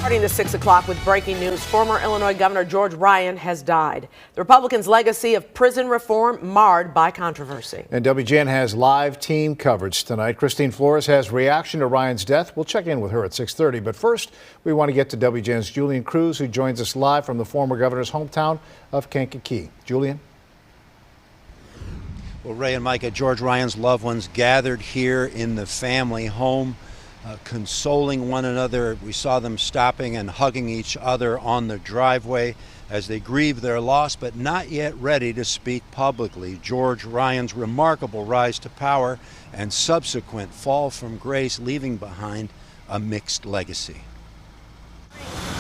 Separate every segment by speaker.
Speaker 1: Starting to 6 o'clock with breaking news, former Illinois Governor George Ryan has died. The Republicans' legacy of prison reform marred by controversy.
Speaker 2: And WGN has live team coverage tonight. Christine Flores has reaction to Ryan's death. We'll check in with her at 6:30. But first, we want to get to WGN's Julian Cruz, who joins us live from the former governor's hometown of Kankakee. Julian?
Speaker 3: Well, Ray and Micah, George Ryan's loved ones gathered here in the family home, consoling one another. We saw them stopping and hugging each other on the driveway as they grieve their loss, but not yet ready to speak publicly. George Ryan's remarkable rise to power and subsequent fall from grace, leaving behind a mixed legacy.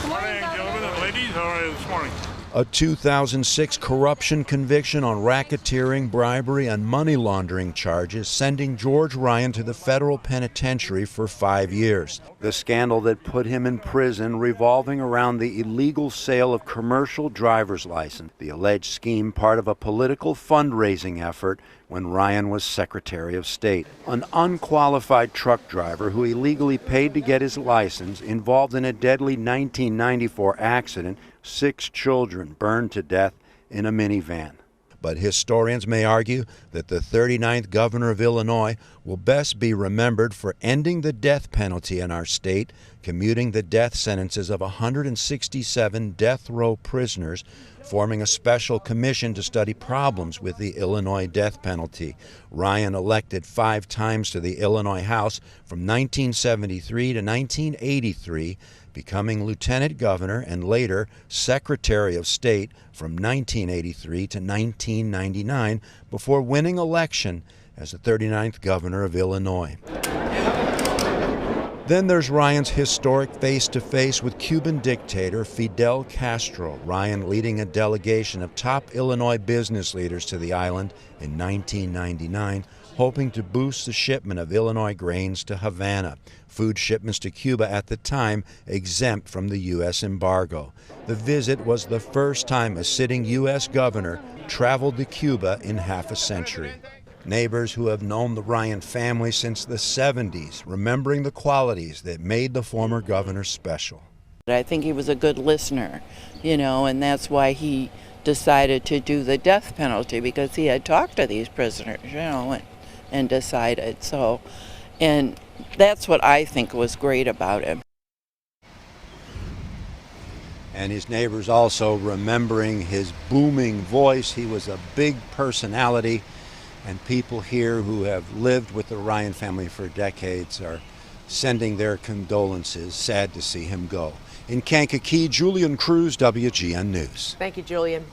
Speaker 4: Good morning, gentlemen and ladies. How are you this morning?
Speaker 3: A 2006 corruption conviction on racketeering, bribery, and money laundering charges, sending George Ryan to the federal penitentiary for 5 years. The scandal that put him in prison revolving around the illegal sale of commercial driver's license, the alleged scheme part of a political fundraising effort when Ryan was Secretary of State. An unqualified truck driver who illegally paid to get his license involved in a deadly 1994 accident. 6 children burned to death in a minivan. But historians may argue that the 39th governor of Illinois will best be remembered for ending the death penalty in our state, commuting the death sentences of 167 death row prisoners, forming a special commission to study problems with the Illinois death penalty. Ryan elected 5 times to the Illinois House from 1973 to 1983, becoming lieutenant governor and later Secretary of State from 1983 to 1999 before winning election as the 39th governor of Illinois. Then there's Ryan's historic face-to-face with Cuban dictator Fidel Castro, Ryan leading a delegation of top Illinois business leaders to the island in 1999, hoping to boost the shipment of Illinois grains to Havana, food shipments to Cuba at the time exempt from the U.S. embargo. The visit was the first time a sitting U.S. governor traveled to Cuba in half a century. Neighbors who have known the Ryan family since the 70s, remembering the qualities that made the former governor special.
Speaker 5: I think he was a good listener, and that's why he decided to do the death penalty, because he had talked to these prisoners, and decided so. And that's what I think was great about him.
Speaker 3: And his neighbors also remembering his booming voice. He was a big personality, and people here who have lived with the Ryan family for decades are sending their condolences. Sad to see him go. In Kankakee, Julian Cruz, WGN News.
Speaker 1: Thank you, Julian.